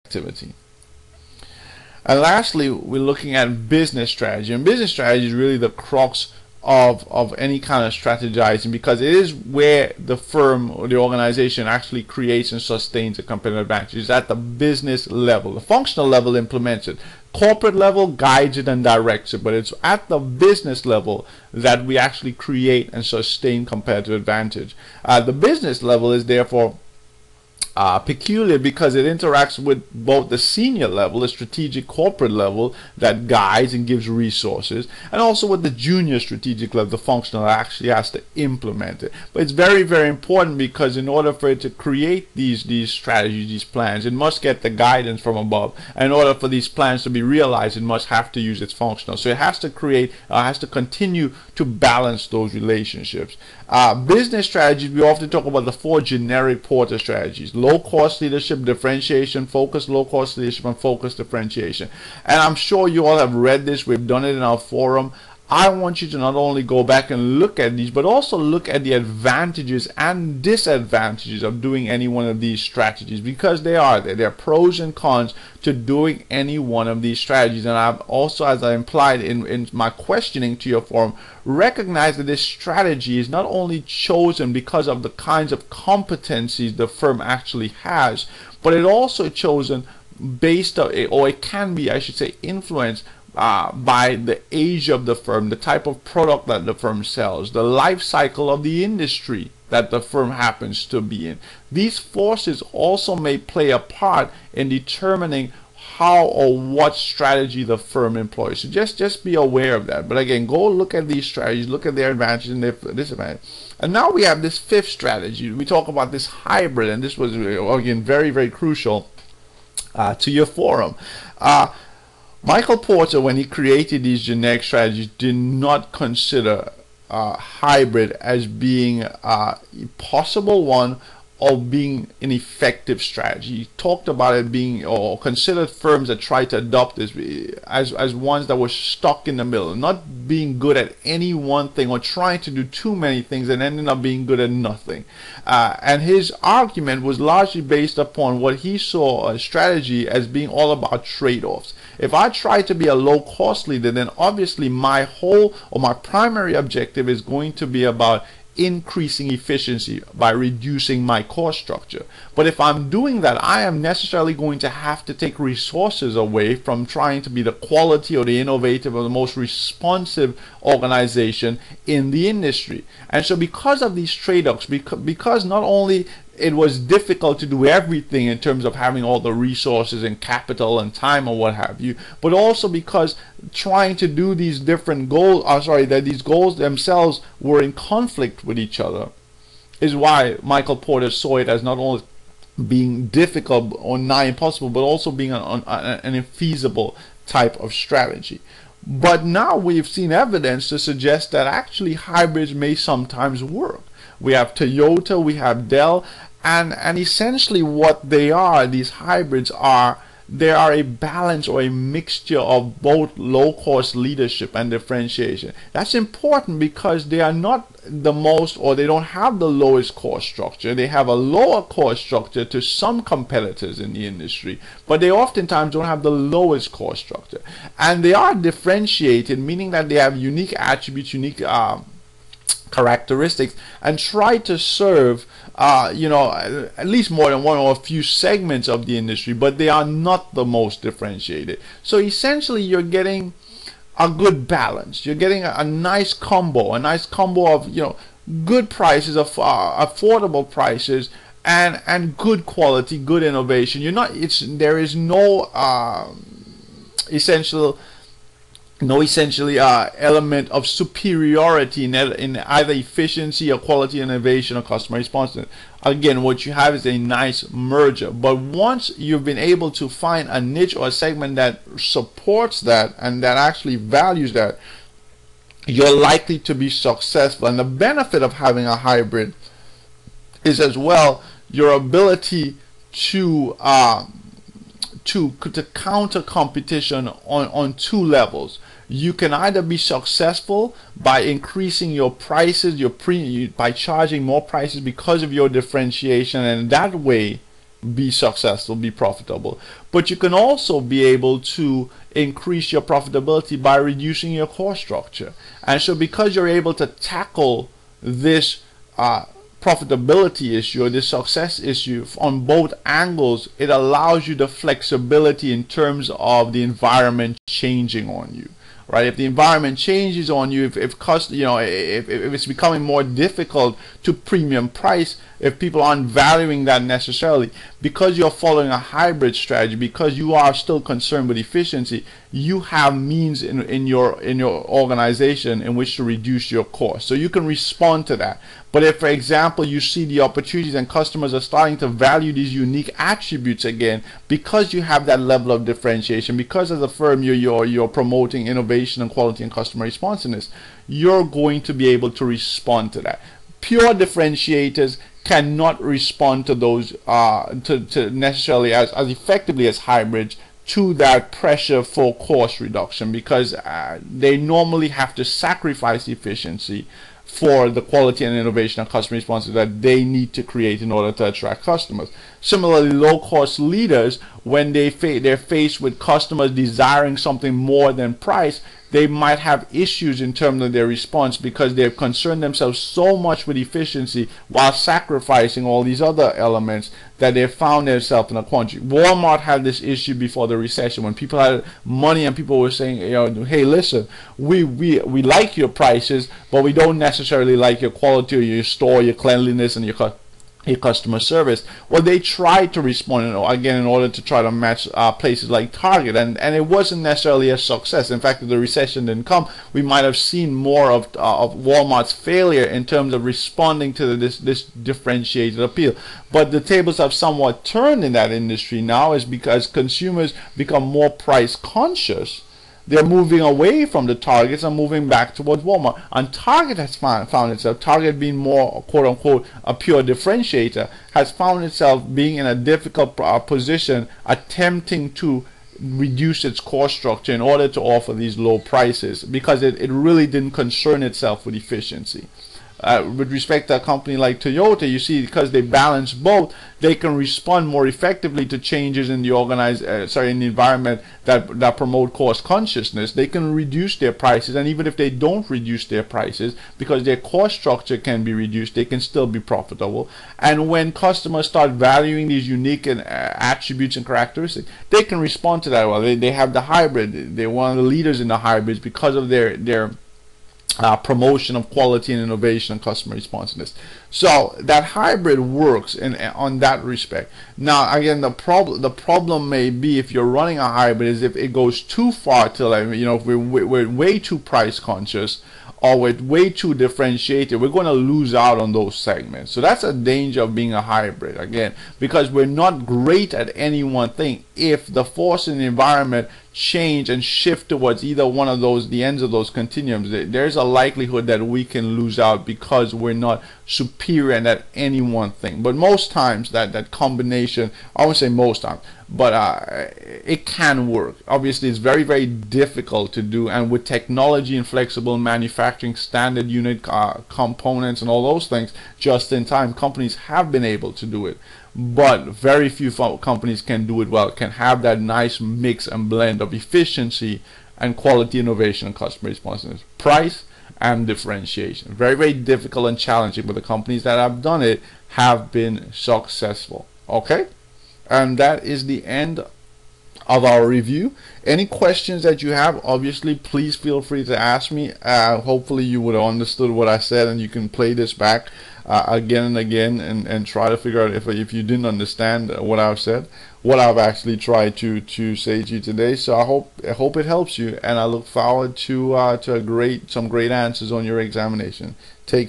activity. And lastly, we're looking at business strategy. And business strategy is really the crux of any kind of strategizing, because it is where the firm or the organization actually creates and sustains a competitive advantage. It's at the business level. The functional level implements it. Corporate level guides it and directs it, but it's at the business level that we actually create and sustain competitive advantage. The business level is therefore peculiar because it interacts with both the senior level, the strategic corporate level that guides and gives resources, and also with the junior strategic level, the functional, that actually has to implement it. But it's very, very important, because in order for it to create these strategies, these plans, it must get the guidance from above. And in order for these plans to be realized, it must have to use its functional. So it has to create, has to continue to balance those relationships. Business strategies, we often talk about the 4 generic Porter strategies: low cost leadership, differentiation, focus, low cost leadership, and focus, differentiation. And I'm sure you all have read this. We've done it in our forum. I want you to not only go back and look at these, but also look at the advantages and disadvantages of doing any one of these strategies, because they are there. There are pros and cons to doing any one of these strategies. And I've also, as I implied in my questioning to your forum, recognized that this strategy is not only chosen because of the kinds of competencies the firm actually has, but it also chosen based on, or it can be, I should say, influenced by the age of the firm, the type of product that the firm sells, the life cycle of the industry that the firm happens to be in. These forces also may play a part in determining how or what strategy the firm employs. So just be aware of that. But again, go look at these strategies, look at their advantages and their disadvantages. And now we have this 5th strategy. We talk about this hybrid, and this was again very, very crucial to your forum. Michael Porter, when he created these generic strategies, did not consider hybrid as being a possible one or being an effective strategy. He talked about it being, or considered firms that tried to adopt this as ones that were stuck in the middle, not being good at any one thing, or trying to do too many things and ending up being good at nothing. And his argument was largely based upon what he saw a strategy as being all about trade-offs. If I try to be a low-cost leader, then obviously my whole or my primary objective is going to be about increasing efficiency by reducing my cost structure. But if I'm doing that, I am necessarily going to have to take resources away from trying to be the quality or the innovative or the most responsive organization in the industry. And so because of these trade-offs, because not only it was difficult to do everything in terms of having all the resources and capital and time or what have you, but also because trying to do these different goals, that these goals themselves were in conflict with each other, is why Michael Porter saw it as not only being difficult or nigh impossible, but also being an infeasible type of strategy. But now we've seen evidence to suggest that actually hybrids may sometimes work. We have Toyota, we have Dell, and essentially what they are, these hybrids are, they are a balance or a mixture of both low-cost leadership and differentiation. That's important because they are not the most, or they don't have the lowest cost structure. They have a lower cost structure to some competitors in the industry, but they oftentimes don't have the lowest cost structure. And they are differentiated, meaning that they have unique attributes, unique characteristics, and try to serve at least more than one or a few segments of the industry, but they are not the most differentiated. So essentially you're getting a good balance. You're getting a nice combo of good prices, of affordable prices, and good quality, good innovation. There is no essentially element of superiority in either efficiency or quality, innovation, or customer responsiveness. Again, what you have is a nice merger. But once you've been able to find a niche or a segment that supports that and that actually values that, you're likely to be successful. And the benefit of having a hybrid is as well your ability to counter competition on 2 levels. You can either be successful by increasing your prices, by charging more prices because of your differentiation, and that way be successful, be profitable. But you can also be able to increase your profitability by reducing your cost structure. And so because you're able to tackle this profitability issue or this success issue on both angles, it allows you the flexibility in terms of the environment changing on you. Right? If the environment changes on you, if cost, if it's becoming more difficult to premium price, if people aren't valuing that necessarily, because you're following a hybrid strategy, because you are still concerned with efficiency, you have means in your organization in which to reduce your cost. So you can respond to that. But if, for example, you see the opportunities and customers are starting to value these unique attributes again, because you have that level of differentiation, because as a firm you're promoting innovation and quality and customer responsiveness, you're going to be able to respond to that. Pure differentiators cannot respond to those to necessarily as effectively as hybrids to that pressure for cost reduction, because they normally have to sacrifice efficiency for the quality and innovation and customer responses that they need to create in order to attract customers. Similarly, low-cost leaders, when they're faced with customers desiring something more than price, they might have issues in terms of their response because they've concerned themselves so much with efficiency while sacrificing all these other elements that they've found themselves in a quandary. Walmart had this issue before the recession when people had money and people were saying, hey, listen, we like your prices, but we don't necessarily like your quality or your store, your cleanliness, and your customer service. Well, they tried to respond again in order to try to match places like Target, and it wasn't necessarily a success. In fact, if the recession didn't come, we might have seen more of Walmart's failure in terms of responding to this differentiated appeal. But the tables have somewhat turned in that industry now, is because consumers become more price conscious. They're moving away from the Targets and moving back towards Walmart. And Target has found itself, Target being more quote-unquote a pure differentiator, has found itself being in a difficult position attempting to reduce its cost structure in order to offer these low prices, because it really didn't concern itself with efficiency. With respect to a company like Toyota, you see, because they balance both, they can respond more effectively to changes in the in the environment that promote cost consciousness. They can reduce their prices, and even if they don't reduce their prices, because their cost structure can be reduced, they can still be profitable. And when customers start valuing these unique attributes and characteristics, they can respond to that well. They have the hybrid. They're one of the leaders in the hybrids because of their promotion of quality and innovation and customer responsiveness. So that hybrid works on that respect. Now again, the problem may be, if you're running a hybrid, is if it goes too far to, if we're way too price conscious or we're way too differentiated, we're going to lose out on those segments. So that's a danger of being a hybrid, again, because we're not great at any one thing. If the force in the environment change and shift towards either one of those, the ends of those continuums, there's a likelihood that we can lose out because we're not superior at any one thing. But most times that combination, I won't say most times, but it can work. Obviously, it's very, very difficult to do, and with technology and flexible manufacturing, standard unit components and all those things, just in time, companies have been able to do it. But very few companies can do it well, can have that nice mix and blend of efficiency and quality, innovation, and customer responsiveness, price and differentiation. Very, very difficult and challenging, but the companies that have done it have been successful. Okay, and that is the end of our review. Any questions that you have, obviously, please feel free to ask me. Hopefully you would have understood what I said, and you can play this back again and again and try to figure out if you didn't understand what I've said, what I've actually tried to say to you today. So I hope it helps you, and I look forward to some great answers on your examination. Take care.